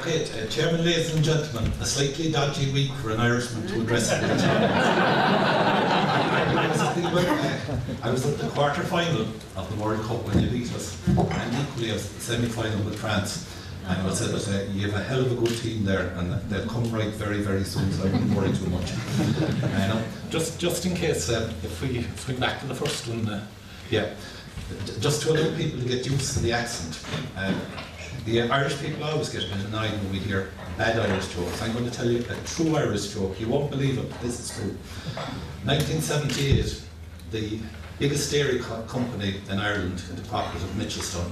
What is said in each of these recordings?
Okay, Chairman, ladies and gentlemen, a slightly dodgy week for an Irishman to address it. I was at the quarter-final of the World Cup when they beat us, and equally as the semi-final with France. And I would say that you have a hell of a good team there, and they'll come right very, very soon, so I wouldn't worry too much. Just in case, if we swing back to the first one, just to allow people to get used to the accent. The Irish people always get annoyed when we hear bad Irish jokes. I'm going to tell you a true Irish joke. You won't believe it, but this is true. 1978, the biggest dairy company in Ireland, in the cooperative Mitchelstown,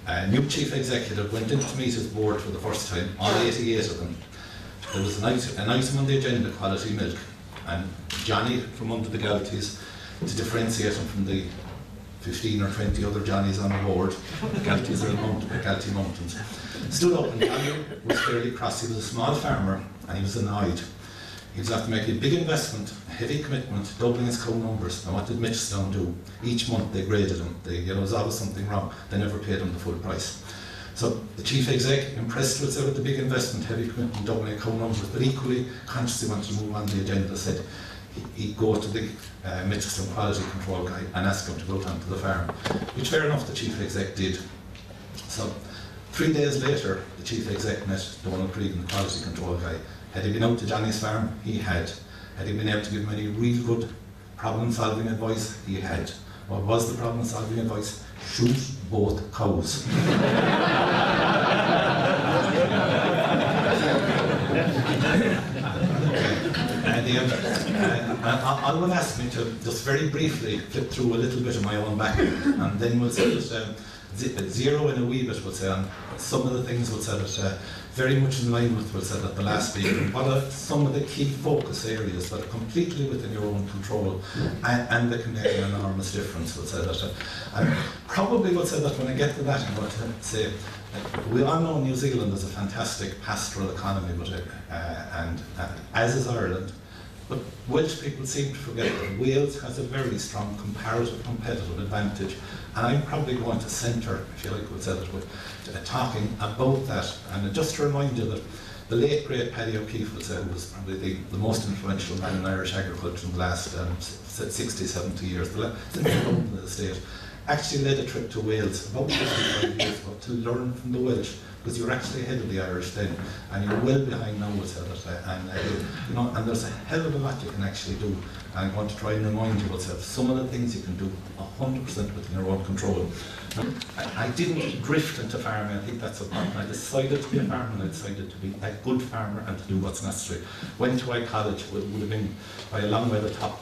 a new chief executive went in to meet his board for the first time, all 88 of them. There was an item on the agenda, quality milk, and Johnny from under the Galties, to differentiate him from the 15 or 20 other Johnnies on the board, the Galties are the Galtee Mountains, stood up, and Johnny was fairly cross. He was a small farmer and he was annoyed. He was after making a big investment, a heavy commitment, doubling his cow numbers. And what did Mitchelstown do? Each month they graded him. There was always something wrong. They never paid him the full price. So the chief exec, impressed with the big investment, heavy commitment, doubling cow numbers, but equally conscious he wanted to move on the agenda, said he'd go to the Mitchelstown quality control guy and ask him to go down to the farm, which fair enough the chief exec did. So 3 days later, the chief exec met Donald Cregan, the quality control guy. Had he been out to Johnny's farm? He had. Had he been able to give him any real good problem-solving advice? He had. What was the problem-solving advice? Shoot both cows. I will ask me to just very briefly flip through a little bit of my own background, and then we'll say that zero in a wee bit, we'll say, on some of the things we'll say that very much in line with, we'll say, that the last speaker, what are some of the key focus areas that are completely within your own control, and they can make an enormous difference, we'll say that. And probably we'll say that when I get to that, I'm going to say, we all know New Zealand is a fantastic pastoral economy, but, and as is Ireland. But Welsh people seem to forget that Wales has a very strong comparative competitive advantage, and I'm probably going to centre, if you like, we'll say that, with talking about that. And just to remind you that the late great Paddy O'Keefe, we'll say, who was probably the most influential man in Irish agriculture in the last 60, 70 years, since the founding of the state, actually led a trip to Wales about 55 years ago to learn from the Welsh, because you're actually ahead of the Irish then, and you're well behind now with it. And there's a hell of a lot you can actually do. And I'm going to try and remind you of some of the things you can do 100% within your own control. I didn't drift into farming. I think that's important. I decided to be a farmer, and I decided to be a good farmer and to do what's necessary. Went to college, would have been by a long way the top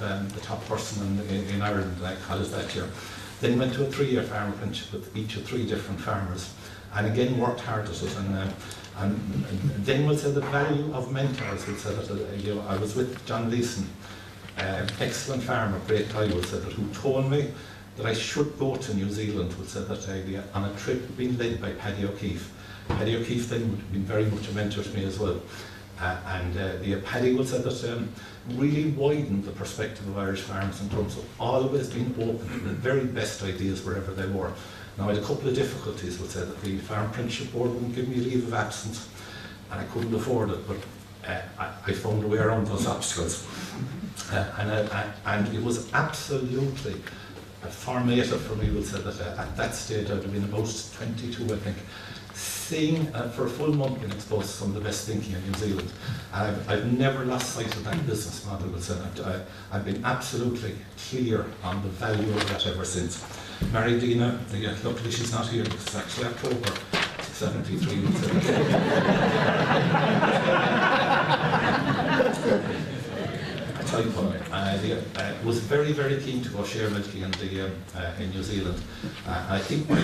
person in Ireland at college that year. Then went to a 3-year farm apprenticeship with each of 3 different farmers, and again worked hard at it. And then we'll say the value of mentors. We'll say that I was with John Leeson, excellent farmer, great guy, we'll say that, who told me that I should go to New Zealand. We'll say that on a trip being led by Paddy O'Keefe. Paddy O'Keefe then would have been very much a mentor to me as well. Paddy will say that really widened the perspective of Irish farmers in terms of always being open to the very best ideas wherever they were. Now, I had a couple of difficulties. We'll say that the Farm Apprenticeship Board wouldn't give me a leave of absence, and I couldn't afford it, but I found a way around those obstacles. And it was absolutely formative for me. We'll say that at that stage I would have been about 22, I think, seeing for a full month being exposed to some of the best thinking in New Zealand. I've never lost sight of that business model. I've been absolutely clear on the value of that ever since. Mary Dina, luckily she's not here because it's actually October 73. I was very, very keen to go share milking in New Zealand. I think my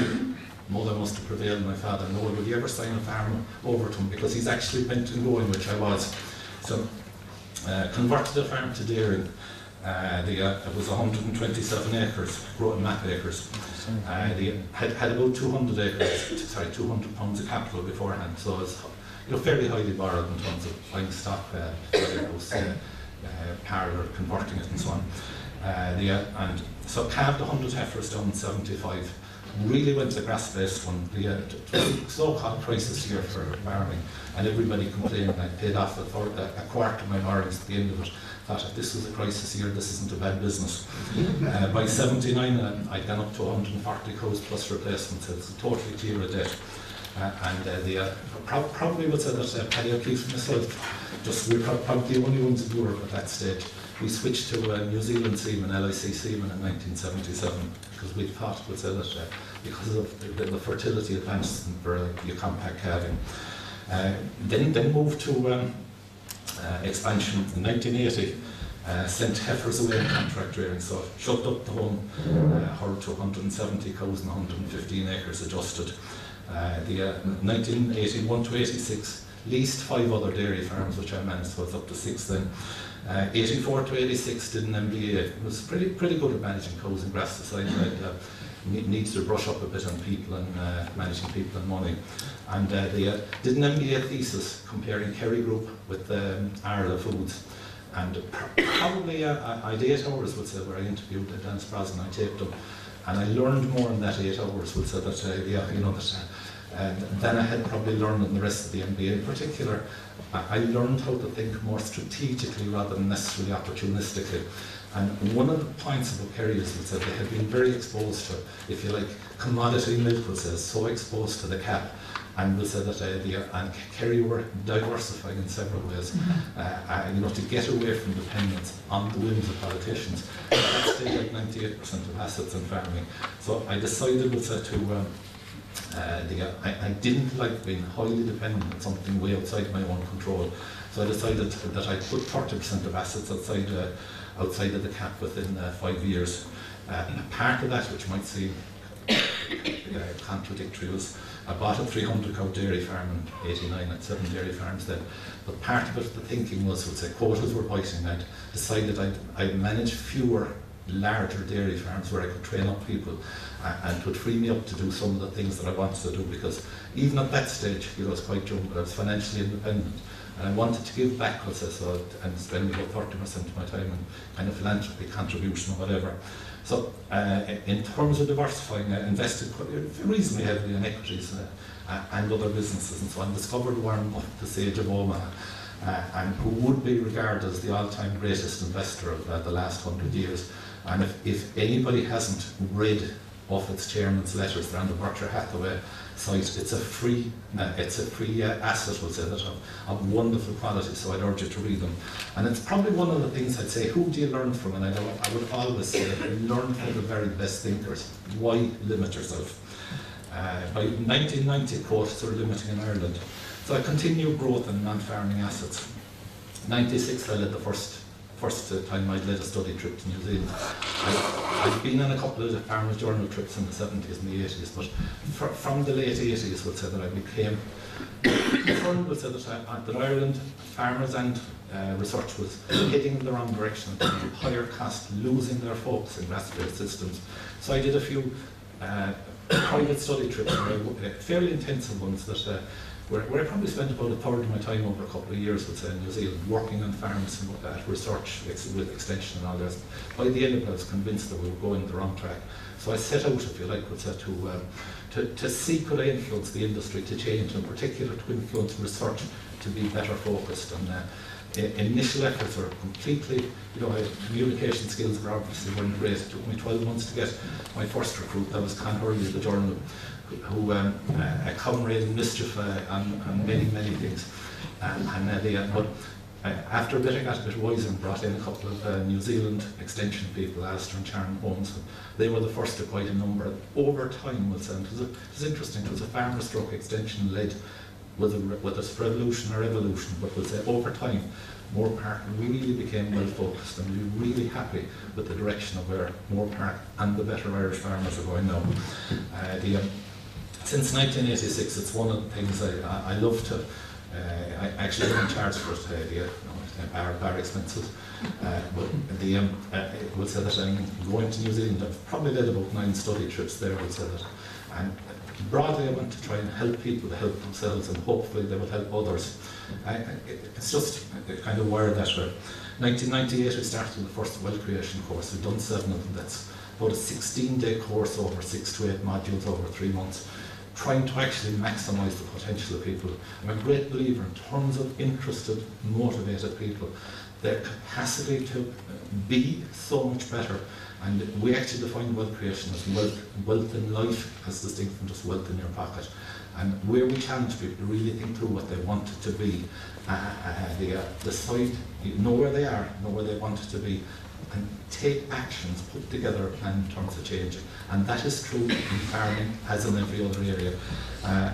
mother must have prevailed, my father. No, would you ever sign a farm over to him, because he's actually bent and going, which I was. So converted the farm to dairying. It was 127 acres, growing map acres. Had about 200 acres, sorry, 200 pounds of capital beforehand. So it was fairly highly borrowed in terms of buying stock, parlour, converting it and so on. And so calved 100 heifers down in 75. really went to the grass-based one. The so-called crisis year for farming, and everybody complained. I paid off a quarter of my borrowings at the end of it. Thought if this was a crisis year, this isn't a bad business. By 79, I'd gone up to 140 cows plus replacements. It's totally clear of debt. Probably would say that Paddy O'Keefe and myself, we're probably the only ones in Europe at that stage. We switched to New Zealand semen, LIC semen in 1977, because we thought would say that because of the fertility advancement for your compact calving. Then moved to expansion in 1980. Sent heifers away in contract rearing, so shut up the home, herd to 170 cows and 115 acres adjusted. 1981 to 86, leased 5 other dairy farms, which I managed, so I was up to 6 then. 84 to 86 did an MBA. It was pretty good at managing cows and grass aside. Needs to brush up a bit on people and managing people and money. And they did an MBA thesis comparing Kerry Group with Arla Foods. And probably I had 8 hours, would say, where I interviewed Dennis Brosnan, I taped them. And I learned more in that 8 hours, would say, that than I had probably learned in the rest of the MBA. In particular, I learned how to think more strategically rather than necessarily opportunistically. And one of the points about Kerry is that they had been very exposed to, if you like, commodity milk, was so exposed to the cap. And we said that Kerry were diversifying in several ways, to get away from dependence on the whims of politicians. That's still like 98% of assets in farming. So I decided I didn't like being highly dependent on something way outside my own control. So I decided that I'd put 30% of assets outside of the cap within 5 years. Part of that, which might seem contradictory, was I bought a 300 cow dairy farm in '89 at 7 dairy farms then. But part of it, the thinking was say quotas were biting. I'd decided I'd manage fewer larger dairy farms where I could train up people, and it would free me up to do some of the things that I wanted to do, because even at that stage, I was quite young, but I was financially independent, and I wanted to give back, and spend about 30% of my time in kind of philanthropy, contribution or whatever. So in terms of diversifying, I invested reasonably heavily in equities and other businesses and so on. Discovered Warren Buffett, the sage of Omaha, and who would be regarded as the all-time greatest investor of the last 100 years. And if anybody hasn't read Buffett's chairman's letters, they're on the Berkshire Hathaway site. It's a free asset, we'll say, that of wonderful quality, so I'd urge you to read them. And it's probably one of the things I'd say, who do you learn from? And I would always say that you learn from the very best thinkers. Why limit yourself? By 1990, quotas were limiting in Ireland. So I continued growth in non-farming assets. 96, I led the first time I'd led a study trip to New Zealand. I'd been on a couple of Farmers Journal trips in the 70s and the 80s, but from the late 80s, would say that I became concerned with that Ireland, farmers and research was heading in the wrong direction, higher cost, losing their focus in grass-based systems. So I did a few private study trips, fairly intensive ones, where I probably spent about a third of my time over a couple of years, would say, in New Zealand, working on farms and research with extension and all this. By the end of it, I was convinced that we were going the wrong track. So I set out, if you like, would say, to see could I influence the industry to change, in particular to influence research to be better focused. And initial efforts were completely, communication skills were obviously weren't great. It took me 12 months to get my first recruit. That was Con Hurley of the Journal, who a comrade in mischief on many things. But after a bit, I got a bit wiser and brought in a couple of New Zealand extension people, Alistair and Sharon Holmes. They were the first to quite a number. Over time, it was interesting. It was a farmer stroke extension led with a revolution or evolution, but we'll say over time, Moore Park really became well focused, and we're really happy with the direction of where Moore Park and the better Irish farmers are going now. Since 1986, it's one of the things I love to. I actually am in charge for it, bar expenses. But it will say that I'm going to New Zealand. I've probably led about 9 study trips there, will say that. And broadly, I want to try and help people to help themselves, and hopefully they will help others. It's just kind of wired that way. 1998, we started the first well creation course. We've done 7 of them. about a 16-day course over 6 to 8 modules over 3 months, trying to actually maximise the potential of people. I'm a great believer in terms of interested, motivated people, their capacity to be so much better. And we actually define wealth creation as wealth in life as distinct from just wealth in your pocket. And where we challenge people to really think through what they want it to be, decide, know where they are, know where they want it to be, and take actions, put together a plan in terms of changing. And that is true in farming as in every other area.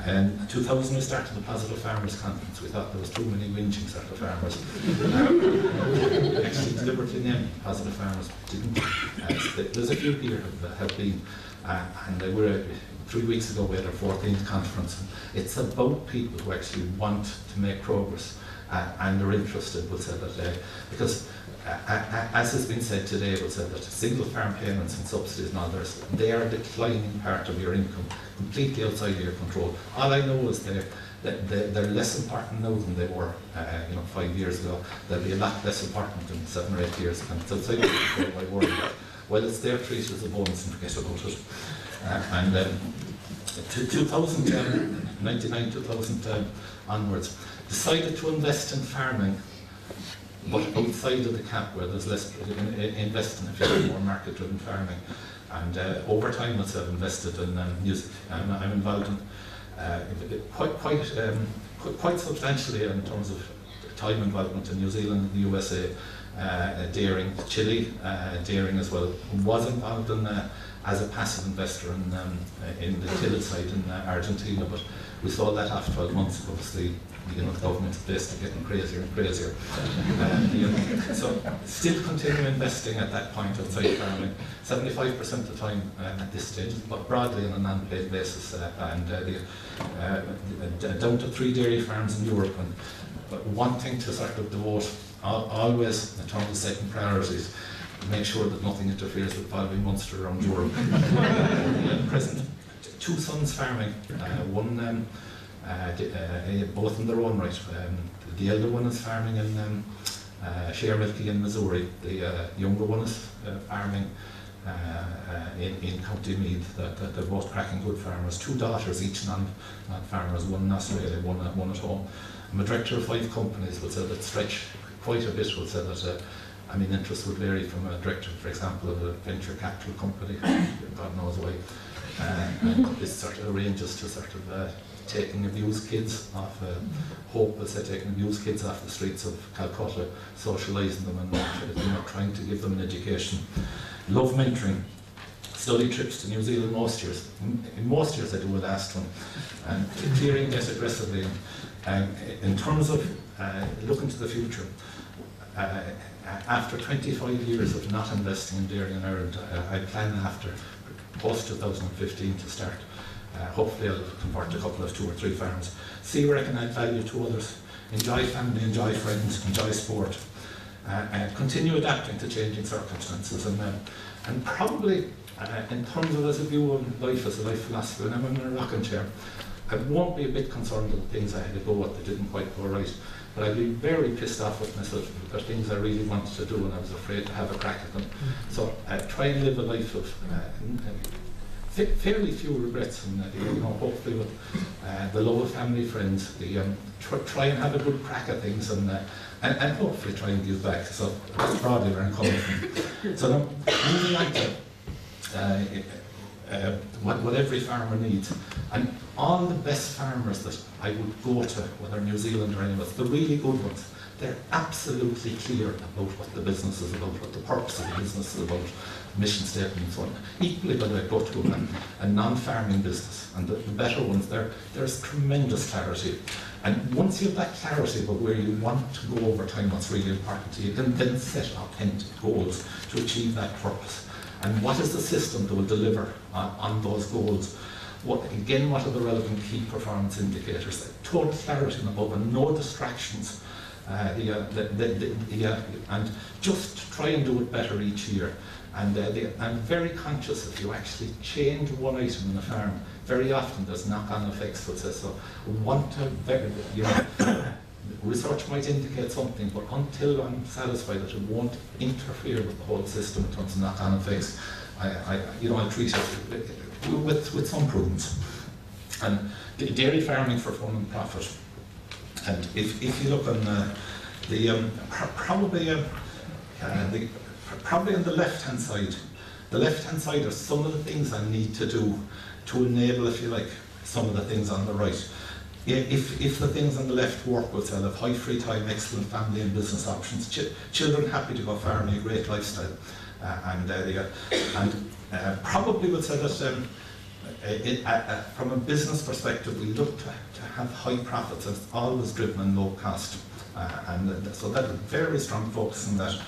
In 2000 we started the Positive Farmers Conference. We thought there was too many whinging sort of farmers. We actually deliberately named Positive Farmers. Didn't. There's a few here that have been, and they were 3 weeks ago we had our 14th conference. It's about people who actually want to make progress and are interested, we'll say that, because as has been said today, we'll say that single farm payments and subsidies and others, they are a declining part of your income, completely outside of your control. All I know is they're less important now than they were 5 years ago. They'll be a lot less important in 7 or 8 years, and it's outside your control. Why worry about it? Well, it's there, treat it as a bonus and forget about it. 1999, 2000 onwards, decided to invest in farming, but outside of the cap where there's less investing if you're more market-driven farming. And over time, I've invested in music. I'm involved in quite substantially in terms of time involvement in New Zealand, the USA, dairying, Chile, dairying as well. Was involved in as a passive investor in the tillage side in Argentina, but we saw that after 12 months. Obviously, the government is basically getting crazier and crazier. So still continue investing at that point outside farming, 75% of the time at this stage, but broadly on a non-paid basis, down to 3 dairy farms in Europe, but wanting to sort of devote always in terms of setting priorities, make sure that nothing interferes with following Munster around Europe. At present, 2 sons farming, one both in their own right. The elder one is farming in Shermilky in Missouri. The younger one is farming in County Meath. They're both cracking good farmers. 2 daughters, each non-farmers, one in Australia, one at home. I'm a director of 5 companies, we'll say, that stretch quite a bit. We'll say that interest would vary from a director, for example, of a venture capital company, God knows why. This sort of ranges to sort of taking abused kids off, Hope will say taking abused kids off the streets of Calcutta, socialising them and trying to give them an education. Love mentoring. Study trips to New Zealand most years. In most years I do a last one. And clearing debt aggressively. In terms of looking to the future, after 25 years of not investing in dairy in Ireland, I plan after post-2015 to start. Hopefully I'll convert a couple of 2 or 3 farms, see where I can add value to others, enjoy family, enjoy friends, enjoy sport, continue adapting to changing circumstances, and probably in terms of as a view on life as a life philosophy, when I'm in a rocking chair, I won't be a bit concerned with things I had to go at that didn't quite go right, but I'd be very pissed off with myself because things I really wanted to do and I was afraid to have a crack at them. So try and live a life of fairly few regrets, and hopefully with the love of family, friends, try and have a good crack at things, and hopefully try and give back. So that's broadly where I'm coming from. So now, moving on to what every farmer needs, and all the best farmers that I would go to, whether New Zealand or anywhere, the really good ones, they're absolutely clear about what the business is about, what the purpose of the business is about, mission statement and so on. Equally, by the way, go to a non-farming business, and the better ones, there's tremendous clarity. And once you have that clarity about where you want to go over time, what's really important to you, then set authentic goals to achieve that purpose. And what is the system that will deliver on those goals? What are the relevant key performance indicators? Total clarity and above, and no distractions. And just try and do it better each year. And I'm very conscious if you actually change one item in the farm, very often there's knock-on effects. So want to research might indicate something, but until I'm satisfied that it won't interfere with the whole system in terms of knock-on effects, I'll treat it with some prudence. And dairy farming for fun and profit. And if you look on probably on the left-hand side are some of the things I need to do to enable, if you like, some of the things on the right. If the things on the left work, we'll say, have high free time, excellent family and business options, children happy to go farming, a great lifestyle, probably we'll say that from a business perspective, we look to have high profits, and it's always driven on low cost, so that's a very strong focus on that.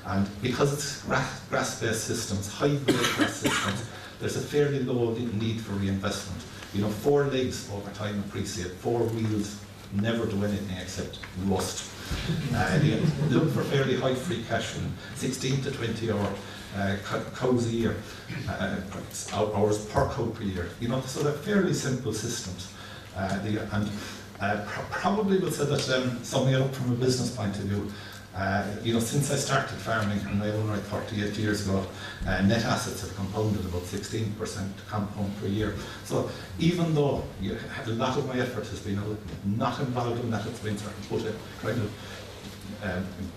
And because it's grass-based systems, high-grade grass systems, there's a fairly low need for reinvestment. 4 legs over time appreciate, 4 wheels never do anything except rust. Look for fairly high free cash flow, 16 to 20 hour cows a year, hours per cow per year. So they're fairly simple systems. Probably will say that summing it up from a business point of view, since I started farming in my own right 38 years ago, net assets have compounded about 16% compound per year. So even though a lot of my effort has been not involved in that, it's been sort of put in, kind of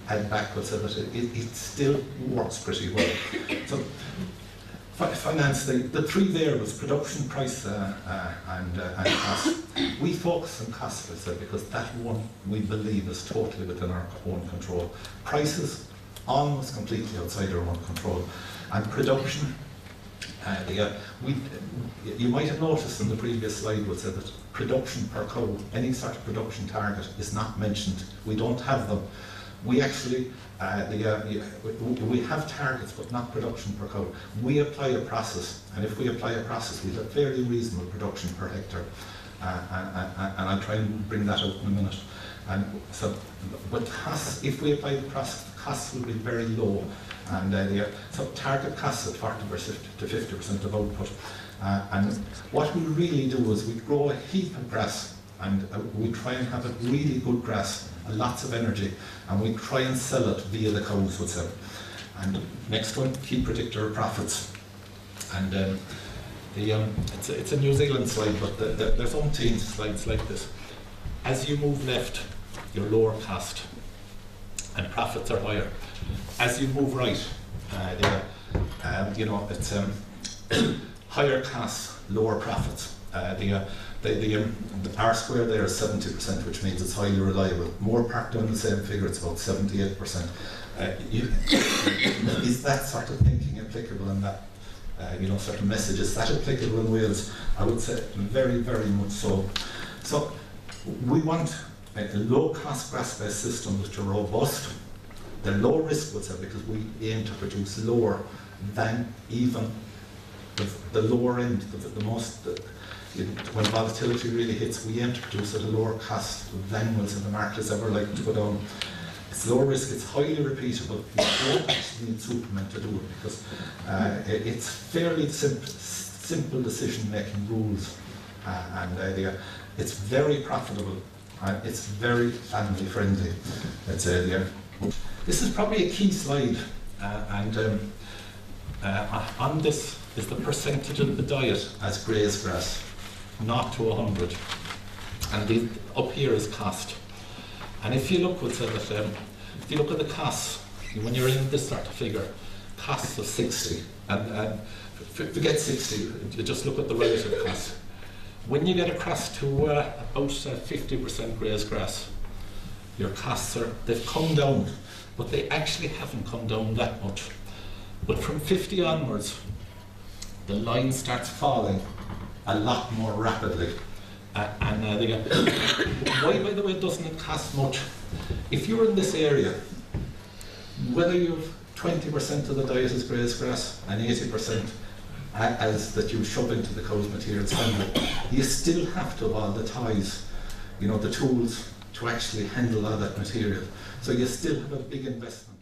head backwards, so that it still works pretty well. So finance, the 3 variables, production, price and cost. We focus on cost, because that one we believe is totally within our own control. Prices, almost completely outside our own control. And production, you might have noticed in the previous slide we said that production per cow, any sort of production target is not mentioned. We don't have them. We actually, we have targets but not production per cow. We apply a process, and if we apply a process, we have fairly reasonable production per hectare. And I'll try and bring that out in a minute. And so, but costs, if we apply the process, the costs will be very low. And so target costs at 40% to 50% of output. And what we really do is we grow a heap of grass, and we try and have a really good grass, lots of energy, and we try and sell it via the cows, we'll say. And next one, key predictor of profits. And it's a New Zealand slide, but there's umpteen slides like this. As you move left, you're lower cost, and profits are higher. As you move right, it's higher costs, lower profits. The R square there is 70%, which means it's highly reliable. More parked on the same figure, it's about 78%. Is that sort of thinking applicable in that, sort of message? Is that applicable in Wales? I would say very, very much so. So we want a low-cost grass-based system which are robust. They're low risk, we'll say, because we aim to produce lower than even the lower end, the most. When volatility really hits, we aim to produce at a lower cost than the market has ever liked to go down. It's low risk, it's highly repeatable. You don't actually need Superman to do it, because it's fairly simple decision-making rules, and it's very profitable, and it's very family-friendly. This is probably a key slide, on this is the percentage of the diet as grazed grass. 0 to 100, and up here is cost. And if you look, we'll say that if you look at the costs, when you're in this sort of figure, costs of 60, and forget 60, you just look at the relative cost. When you get across to about 50% grazed grass, your costs they've come down, but they actually haven't come down that much. But from 50 onwards, the line starts falling a lot more rapidly. Why, by the way, doesn't it cost much? If you're in this area, whether you've 20% of the diet is grazed grass and 80% as that you shove into the cow's material standard, you still have to have all the ties, the tools to actually handle all that material. So you still have a big investment.